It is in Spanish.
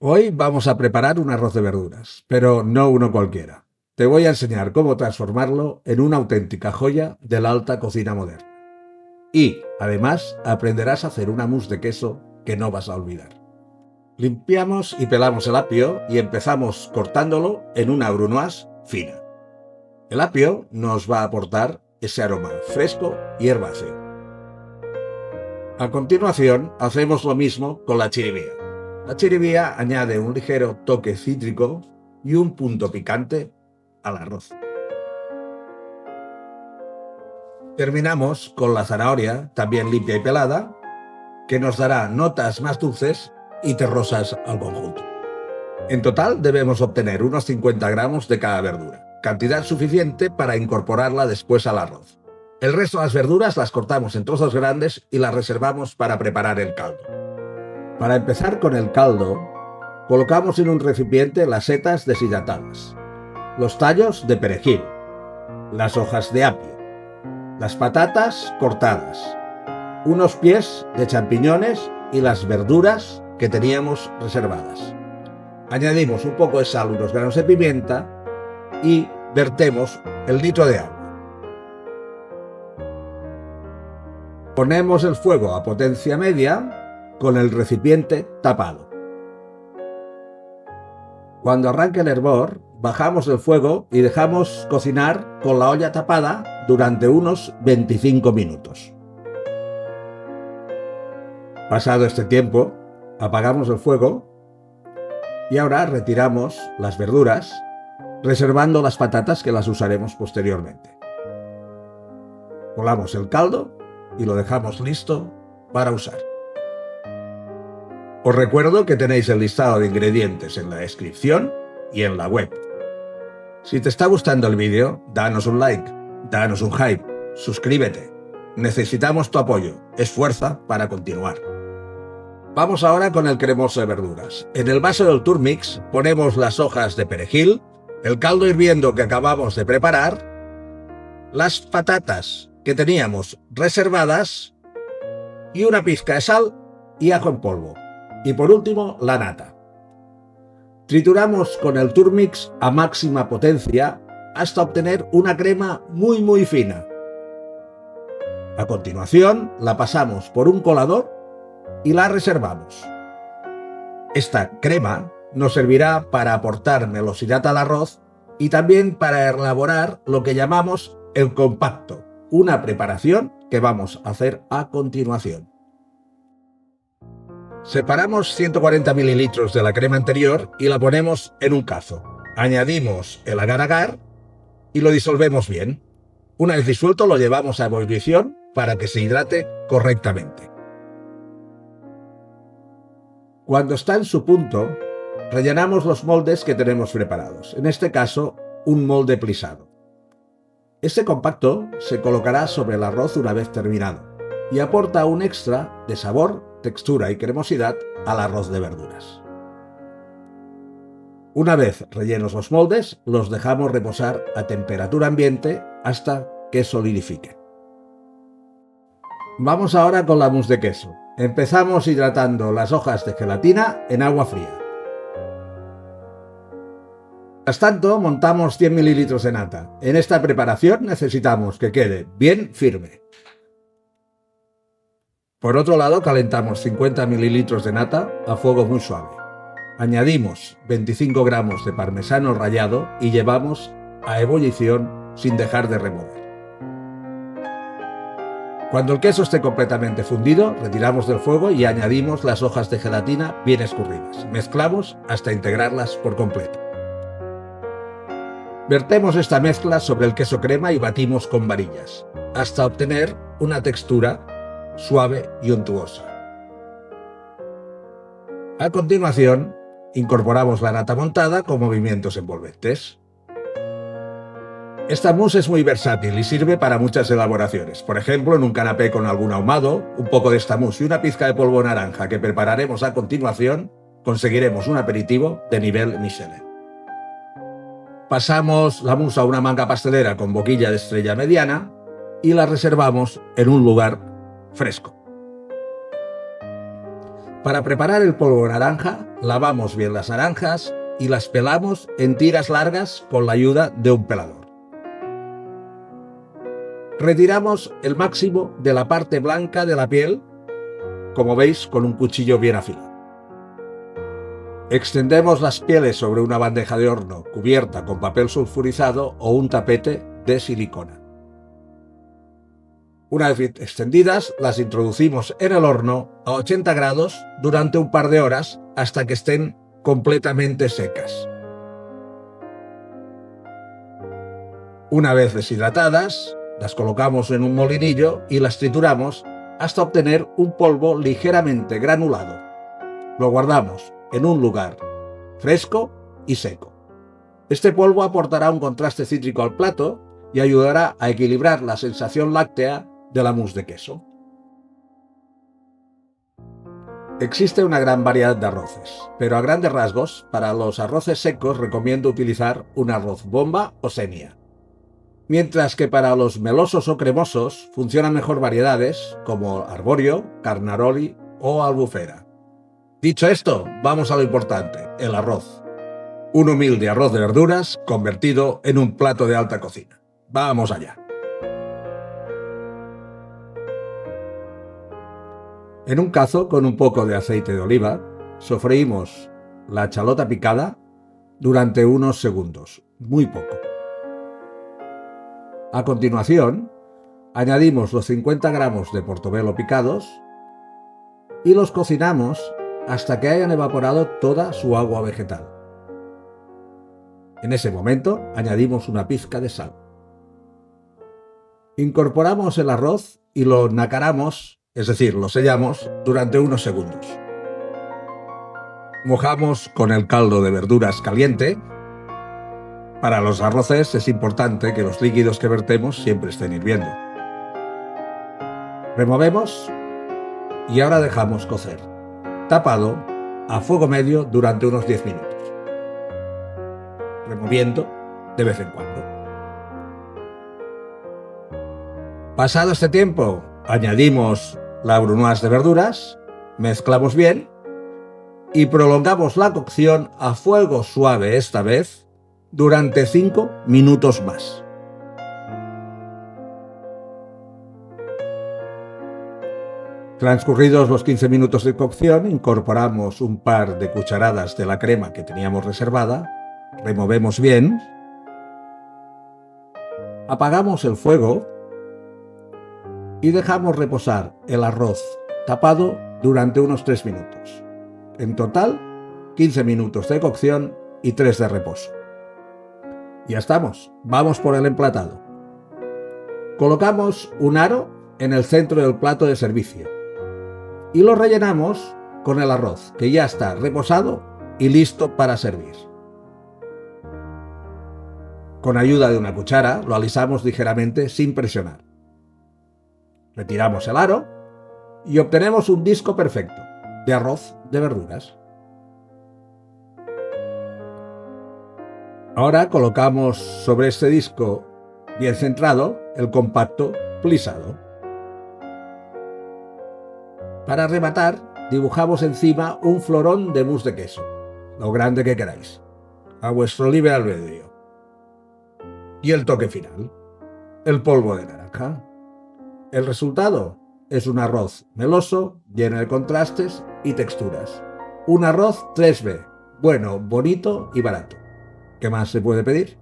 Hoy vamos a preparar un arroz de verduras, pero no uno cualquiera. Te voy a enseñar cómo transformarlo en una auténtica joya de la alta cocina moderna. Y, además, aprenderás a hacer una mousse de queso que no vas a olvidar. Limpiamos y pelamos el apio y empezamos cortándolo en una brunoise fina. El apio nos va a aportar ese aroma fresco y herbáceo. A continuación, hacemos lo mismo con la chiribía. La chiribía añade un ligero toque cítrico y un punto picante al arroz. Terminamos con la zanahoria, también limpia y pelada, que nos dará notas más dulces y terrosas al conjunto. En total debemos obtener unos 50 gramos de cada verdura, cantidad suficiente para incorporarla después al arroz. El resto de las verduras las cortamos en trozos grandes y las reservamos para preparar el caldo. Para empezar con el caldo, colocamos en un recipiente las setas deshidratadas, los tallos de perejil, las hojas de apio, las patatas cortadas, unos pies de champiñones y las verduras que teníamos reservadas. Añadimos un poco de sal, unos granos de pimienta y vertemos el litro de agua. Ponemos el fuego a potencia media con el recipiente tapado. Cuando arranque el hervor, bajamos el fuego y dejamos cocinar con la olla tapada durante unos 25 minutos. Pasado este tiempo, apagamos el fuego y ahora retiramos las verduras, reservando las patatas que las usaremos posteriormente. Colamos el caldo y lo dejamos listo para usar. Os recuerdo que tenéis el listado de ingredientes en la descripción y en la web. Si te está gustando el vídeo, danos un like, danos un hype, suscríbete. Necesitamos tu apoyo, es fuerza para continuar. Vamos ahora con el cremoso de verduras. En el vaso del Turmix ponemos las hojas de perejil, el caldo hirviendo que acabamos de preparar, las patatas que teníamos reservadas y una pizca de sal y ajo en polvo. Y por último, la nata. Trituramos con el Turmix a máxima potencia hasta obtener una crema muy fina. A continuación, la pasamos por un colador y la reservamos. Esta crema nos servirá para aportar melosidad al arroz y también para elaborar lo que llamamos el compacto, una preparación que vamos a hacer a continuación. Separamos 140 mililitros de la crema anterior y la ponemos en un cazo. Añadimos el agar-agar y lo disolvemos bien. Una vez disuelto lo llevamos a ebullición para que se hidrate correctamente. Cuando está en su punto, rellenamos los moldes que tenemos preparados, en este caso un molde plisado. Este compacto se colocará sobre el arroz una vez terminado y aporta un extra de sabor, textura y cremosidad al arroz de verduras. Una vez rellenos los moldes, los dejamos reposar a temperatura ambiente hasta que solidifiquen. Vamos ahora con la mousse de queso. Empezamos hidratando las hojas de gelatina en agua fría. Mientras tanto, montamos 100 mililitros de nata. En esta preparación necesitamos que quede bien firme. Por otro lado, calentamos 50 mililitros de nata a fuego muy suave. Añadimos 25 gramos de parmesano rallado y llevamos a ebullición sin dejar de remover. Cuando el queso esté completamente fundido, retiramos del fuego y añadimos las hojas de gelatina bien escurridas. Mezclamos hasta integrarlas por completo. Vertemos esta mezcla sobre el queso crema y batimos con varillas, hasta obtener una textura suave y untuosa. A continuación, incorporamos la nata montada con movimientos envolventes. Esta mousse es muy versátil y sirve para muchas elaboraciones. Por ejemplo, en un canapé con algún ahumado, un poco de esta mousse y una pizca de polvo naranja que prepararemos a continuación, conseguiremos un aperitivo de nivel Michelin. Pasamos la mousse a una manga pastelera con boquilla de estrella mediana y la reservamos en un lugar fresco. Para preparar el polvo naranja, lavamos bien las naranjas y las pelamos en tiras largas con la ayuda de un pelador. Retiramos el máximo de la parte blanca de la piel, como veis, con un cuchillo bien afilado. Extendemos las pieles sobre una bandeja de horno cubierta con papel sulfurizado o un tapete de silicona. Una vez extendidas, las introducimos en el horno a 80 grados durante un par de horas hasta que estén completamente secas. Una vez deshidratadas, las colocamos en un molinillo y las trituramos hasta obtener un polvo ligeramente granulado. Lo guardamos en un lugar fresco y seco. Este polvo aportará un contraste cítrico al plato y ayudará a equilibrar la sensación láctea de la mousse de queso. Existe una gran variedad de arroces, pero a grandes rasgos, para los arroces secos recomiendo utilizar un arroz bomba o semia. Mientras que para los melosos o cremosos funcionan mejor variedades como arborio, carnaroli o albufera. Dicho esto, vamos a lo importante, el arroz. Un humilde arroz de verduras convertido en un plato de alta cocina. ¡Vamos allá! En un cazo con un poco de aceite de oliva, sofreímos la chalota picada durante unos segundos, muy poco. A continuación, añadimos los 50 gramos de portobelo picados y los cocinamos hasta que hayan evaporado toda su agua vegetal. En ese momento, añadimos una pizca de sal. Incorporamos el arroz y lo nacaramos, es decir, lo sellamos durante unos segundos. Mojamos con el caldo de verduras caliente. Para los arroces es importante que los líquidos que vertemos siempre estén hirviendo. Removemos y ahora dejamos cocer, tapado a fuego medio durante unos 10 minutos, removiendo de vez en cuando. Pasado este tiempo, añadimos la brunoise de verduras, mezclamos bien y prolongamos la cocción a fuego suave esta vez durante 5 minutos más. Transcurridos los 15 minutos de cocción, incorporamos un par de cucharadas de la crema que teníamos reservada, removemos bien, apagamos el fuego y dejamos reposar el arroz tapado durante unos 3 minutos. En total, 15 minutos de cocción y 3 de reposo. Ya estamos, vamos por el emplatado. Colocamos un aro en el centro del plato de servicio y lo rellenamos con el arroz, que ya está reposado y listo para servir. Con ayuda de una cuchara lo alisamos ligeramente sin presionar. Retiramos el aro y obtenemos un disco perfecto de arroz de verduras. Ahora colocamos sobre este disco bien centrado el compacto plisado. Para rematar, dibujamos encima un florón de mousse de queso, lo grande que queráis, a vuestro libre albedrío. Y el toque final, el polvo de naranja. El resultado es un arroz meloso, lleno de contrastes y texturas. Un arroz 3B, bueno, bonito y barato. ¿Qué más se puede pedir?